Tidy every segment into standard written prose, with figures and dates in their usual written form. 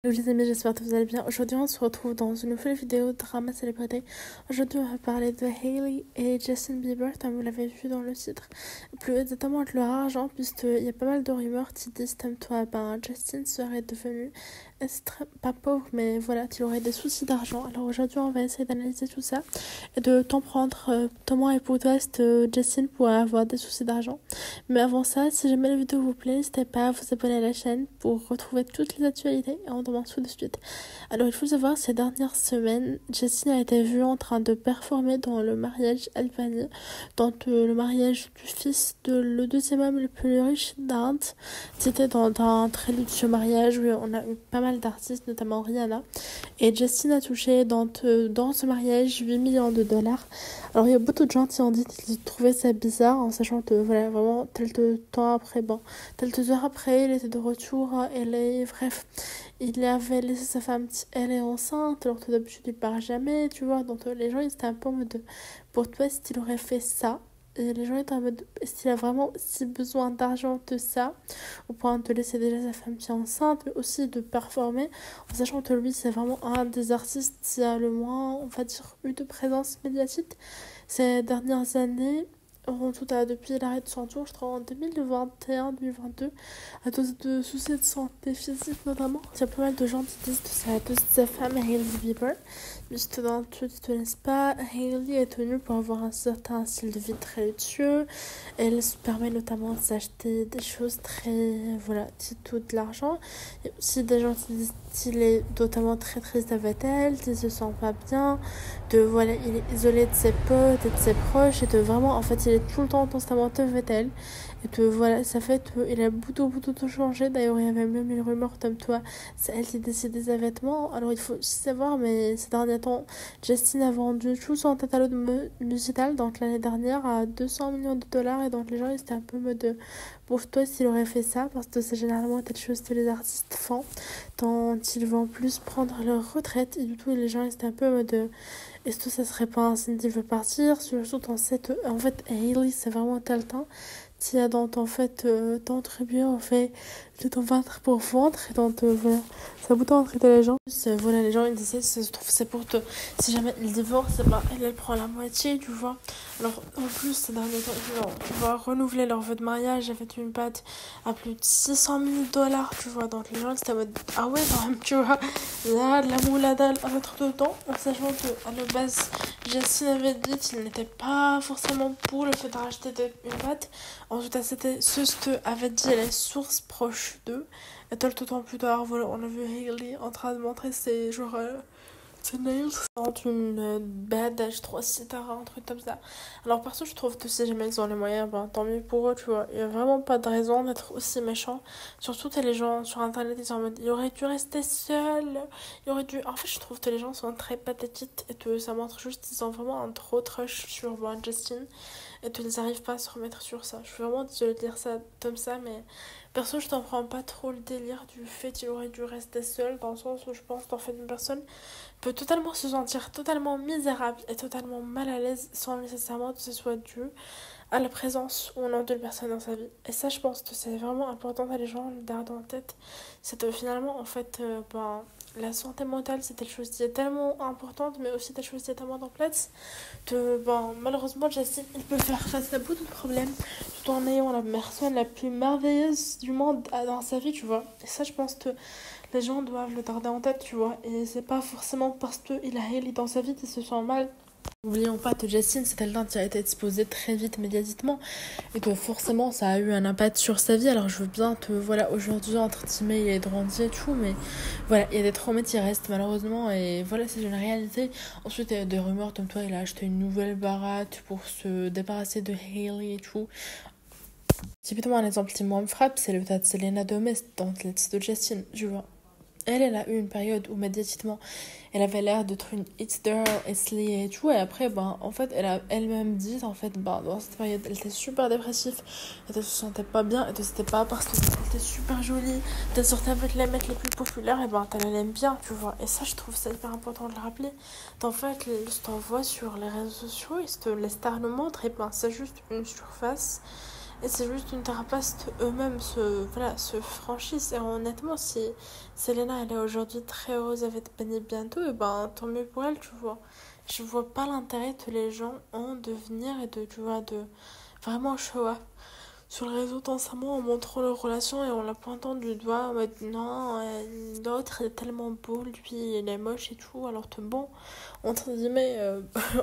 Hello les amis, j'espère que vous allez bien. Aujourd'hui on se retrouve dans une nouvelle vidéo drama célébrité. Aujourd'hui on va parler de Hailey et Justin Bieber, comme vous l'avez vu dans le titre. Plus exactement de leur argent, puisqu'il y a pas mal de rumeurs qui disent comme toi, Justin serait devenu pas pauvre, mais voilà, qu'il aurait des soucis d'argent. Alors aujourd'hui on va essayer d'analyser tout ça et de comprendre comment et pourquoi Justin pourrait avoir des soucis d'argent. Mais avant ça, si jamais la vidéo vous plaît, n'hésitez pas à vous abonner à la chaîne pour retrouver toutes les actualités et on commence tout de suite. Alors il faut savoir, ces dernières semaines, Justin a été vu en train de performer dans le mariage albanais, dans le mariage du fils de le deuxième homme le plus riche d'Inde. C'était dans un très luxueux mariage où on a eu pas mal d'artistes, notamment Rihanna. Et Justin a touché dans ce mariage 8 millions de dollars. Alors il y a beaucoup de gens qui ont dit qu'ils trouvaient ça bizarre, en sachant que voilà, vraiment quelques temps après, quelques heures après, il était de retour à LA. Bref, il avait laissé sa femme, elle est enceinte, alors que d'habitude il part jamais, tu vois. Donc les gens ils étaient un peu en mode, pour toi est-ce qu'il aurait fait ça? Et les gens étaient en mode, est-ce qu'il a vraiment si besoin d'argent que ça, au point de laisser déjà sa femme qui est enceinte, mais aussi de performer, en sachant que lui c'est vraiment un des artistes qui a le moins, on va dire, eu de présence médiatique ces dernières années. En tout cas, depuis l'arrêt de son tour, je crois en 2021-2022, à cause de soucis de santé physique notamment. Il y a pas mal de gens qui disent que c'est à cause de sa femme, Hailey Bieber. Juste dans le truc, tu te laisses pas. Hailey est connue pour avoir un certain style de vie très luxueux. Elle se permet notamment de s'acheter des choses très, voilà, qui coûtent de l'argent. Il y a aussi des gens qui disent qu'il est notamment très triste avec elle, qu'il se sent pas bien, voilà, il est isolé de ses potes et de ses proches, et vraiment, en fait, il est tout le temps constamment avec elle. Et voilà, ça fait qu'il a beaucoup tout changé. D'ailleurs, il y avait même une rumeur comme toi, c'est elle qui décide des vêtements. Alors, il faut savoir, mais ces derniers temps, Justin a vendu tout son catalogue musical, donc l'année dernière, à 200 millions de dollars. Et donc, les gens, ils étaient un peu en mode, pour toi, s'il aurait fait ça, parce que c'est généralement quelque chose que les artistes font, tant ils vont plus prendre leur retraite. Et du coup, les gens, ils étaient un peu en mode, est-ce que ça serait pas un signe qu'il veut partir? Surtout dans cette, en fait, Hailey, c'est vraiment quelqu'un qui a dans en fait contribué en fait de ton ventre pour ventre, et donc voilà, ça vous traiter les gens. Voilà, les gens ils disaient, ça se trouve c'est pour te, si jamais ils divorcent, elle prend la moitié, tu vois. Alors en plus ces derniers temps, tu vois, renouveler leur vœu de mariage avec une pâte à plus de 600 000 dollars, tu vois. Donc les gens c'était en mode, ah ouais quand même, tu vois, là de la moulada à mettre dedans, en sachant que à la base Justin avait dit qu'il n'était pas forcément pour le fait de racheter une pâte. En tout cas, c'était ce que avaient dit les sources proches d'eux. Et quelques temps plus tard, voilà, on a vu Hailey en train de montrer ses nails dans une badge 3 citara, un truc comme ça. Alors, perso, je trouve que si jamais ils ont les moyens, tant mieux pour eux, tu vois. Il n'y a vraiment pas de raison d'être aussi méchant. Surtout que les gens sur internet, ils sont en mode, il aurait dû rester seul. Il aurait dû. En fait, je trouve que les gens sont très pathétiques et que ça montre juste qu'ils ont vraiment un trop rush sur Justin et qu'ils n'arrivent pas à se remettre sur ça. Je suis vraiment désolée de dire ça comme ça, mais perso, je t'en prends pas trop le délire du fait qu'il aurait dû rester seul, dans le sens où je pense qu'en fait, une personne peut totalement se sentir totalement misérable et totalement mal à l'aise sans nécessairement que ce soit dû à la présence ou non d'une personne dans sa vie. Et ça, je pense que c'est vraiment important que les gens le gardent en tête. C'est que finalement, en fait, la santé mentale, c'est quelque chose qui est tellement importante, mais aussi quelque chose qui est tellement complexe que, malheureusement, Justin, il peut faire face à beaucoup de problèmes tout en ayant la personne la plus merveilleuse du monde dans sa vie, tu vois. Et ça, je pense que les gens doivent le garder en tête, tu vois. Et c'est pas forcément parce qu'il a Hailey dans sa vie qu'il se sent mal. N'oublions pas que Justin, c'est quelqu'un qui a été exposé très vite médiatiquement et que forcément ça a eu un impact sur sa vie. Alors je veux bien te, voilà, aujourd'hui entre guillemets il est grandi et tout, mais voilà, il y a des traumas qui restent malheureusement, et voilà, c'est une réalité. Ensuite il y a des rumeurs comme toi, il a acheté une nouvelle baraque pour se débarrasser de Hailey et tout. Typiquement un exemple qui moi me frappe, c'est le cas de Selena Gomez dans le titre de Justin, tu vois. Elle a eu une période où médiatiquement elle avait l'air d'être une hit girl, et tout, et après en fait elle a elle-même dit en fait dans cette période elle était super dépressive, elle se sentait pas bien, et c'était pas parce qu'elle était super jolie, qu'elle sortait avec les mecs les plus populaires, et elle l'aime bien, tu vois. Et ça, je trouve ça hyper important de le rappeler. En fait, ce qu'on voit sur les réseaux sociaux et ce que les stars nous montrent, et c'est juste une surface. Et c'est juste une thérapeute eux-mêmes se franchissent. Et honnêtement, si Selena elle est aujourd'hui très heureuse avec Benny bientôt, et ben tant mieux pour elle, tu vois. Je vois pas l'intérêt que les gens ont de venir et tu vois, de vraiment show up sur le réseau constamment en montrant leur relation et en la pointant du doigt en mode non, l'autre est tellement beau, lui il est moche et tout, alors que bon, entre guillemets,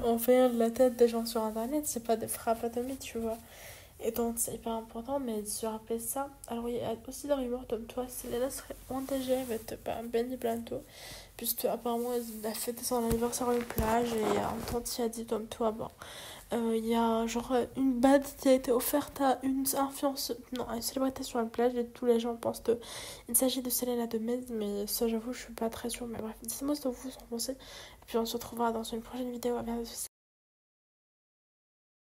on fait de la tête des gens sur internet, c'est pas des frappes atomiques, tu vois. Et donc c'est hyper important, mais de se rappeler ça. Alors il y a aussi des rumeurs comme toi, Selena serait engagée avec Benny Blanco, puisque apparemment elle a fêté son anniversaire à une plage et un tanti a dit comme toi, bon. Il y a genre une bad qui a été offerte à une influence, non, à une célébrité sur la plage et tous les gens pensent qu'il s'agit de Selena Gomez, mais ça j'avoue je suis pas très sûre, mais bref, dites-moi ce que vous en pensez et puis on se retrouvera dans une prochaine vidéo, à bientôt.